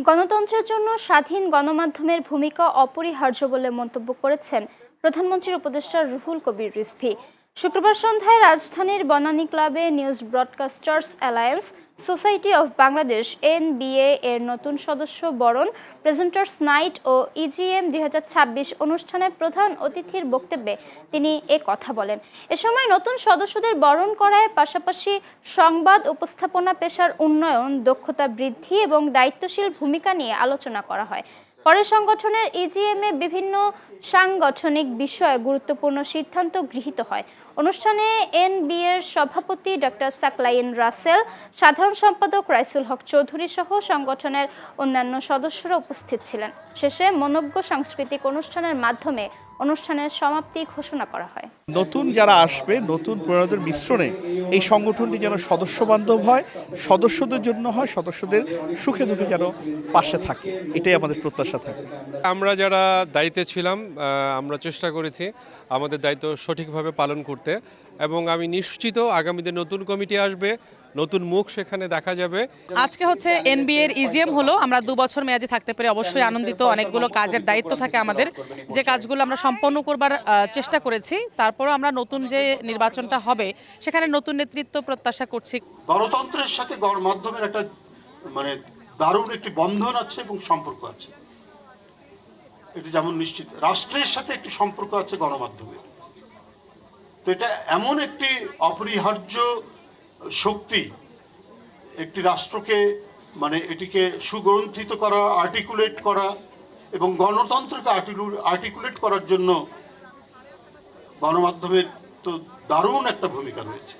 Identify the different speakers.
Speaker 1: গণতন্ত্রের জন্য স্বাধীন গণমাধ্যমের ভূমিকা অপরিহার্য বলে মন্তব্য করেছেন প্রধানমন্ত্রীর উপদেষ্টা রুহুল কবির রিজভী। শুক্রবার সন্ধ্যায় রাজধানীর বনানী ক্লাবে news broadcasters alliance society of Bangladesh (NBA) এর নতুন সদস্য বরণ, প্রেজেন্টার্স নাইট ও ইজিএম 2026 অনুষ্ঠানের প্রধান অতিথির বক্তব্যে তিনি এ কথা বলেন। এ সময় নতুন সদস্যদের বরণ করার পাশাপাশি সংবাদ উপস্থাপনা পেশার উন্নয়ন, দক্ষতা বৃদ্ধি এবং দায়িত্বশীল ভূমিকা নিয়ে আলোচনা করা হয়। পরে সংগঠনের ইজিএমে বিভিন্ন সাংগঠনিক বিষয়ে গুরুত্বপূর্ণ সিদ্ধান্ত গৃহীত হয়। অনুষ্ঠানে এনবিএর সভাপতি ডক্টর সাকলাইন রাসেল, সাধারণ সম্পাদক রাইসুল হক চৌধুরী সহ সংগঠনের অন্যান্য সদস্যরা উপস্থিত ছিলেন। শেষে মনোজ্ঞ সাংস্কৃতিক অনুষ্ঠানের মাধ্যমে অনুষ্ঠানের সমাপ্তি ঘোষণা করা হয়।
Speaker 2: নতুন যারা আসবে, নতুন পুরানোদের মিশ্রণে এই সংগঠনটি যেন সদস্য বান্ধব হয়, সদস্যদের জন্য হয়, সদস্যদের সুখে দুঃখে যেন পাশে থাকে, এটাই আমাদের প্রত্যাশা থাকে।
Speaker 3: আমরা যারা দায়িত্বে ছিলাম, আমরা চেষ্টা করেছি আমাদের দায়িত্ব সঠিকভাবে পালন করতে, এবং আমি নিশ্চিত আগামীতে নতুন কমিটি আসবে, নতুন মুখ সেখানে দেখা যাবে।
Speaker 4: আজকে হচ্ছে এনবিএ এর ইজিএম হলো। আমরা 2 বছর মেয়াদি থাকতে পেরে অবশ্যই আনন্দিত। অনেকগুলো কাজের দায়িত্ব থাকে আমাদের, যে কাজগুলো আমরা সম্পন্ন করবার চেষ্টা করেছি। তারপরও আমরা নতুন যে নির্বাচনটা হবে সেখানে নতুন নেতৃত্ব প্রত্যাশা করছি।
Speaker 5: গণতন্ত্রের সাথে গণমাধ্যমের একটা দারুণ একটি বন্ধন আছে এবং সম্পর্ক আছে। এটা যেমন নিশ্চিত রাষ্ট্রের সাথে একটি সম্পর্ক আছে গণমাধ্যমের। তো এটা এমন একটি অপরিহার্য শক্তি, একটি রাষ্ট্রকে এটিকে সুগ্রন্থিত করা, আর্টিকুলেট করা এবং গণতন্ত্রকে আর্টিকুলেট করার জন্য গণমাধ্যমের তো দারুণ একটা ভূমিকা রয়েছে।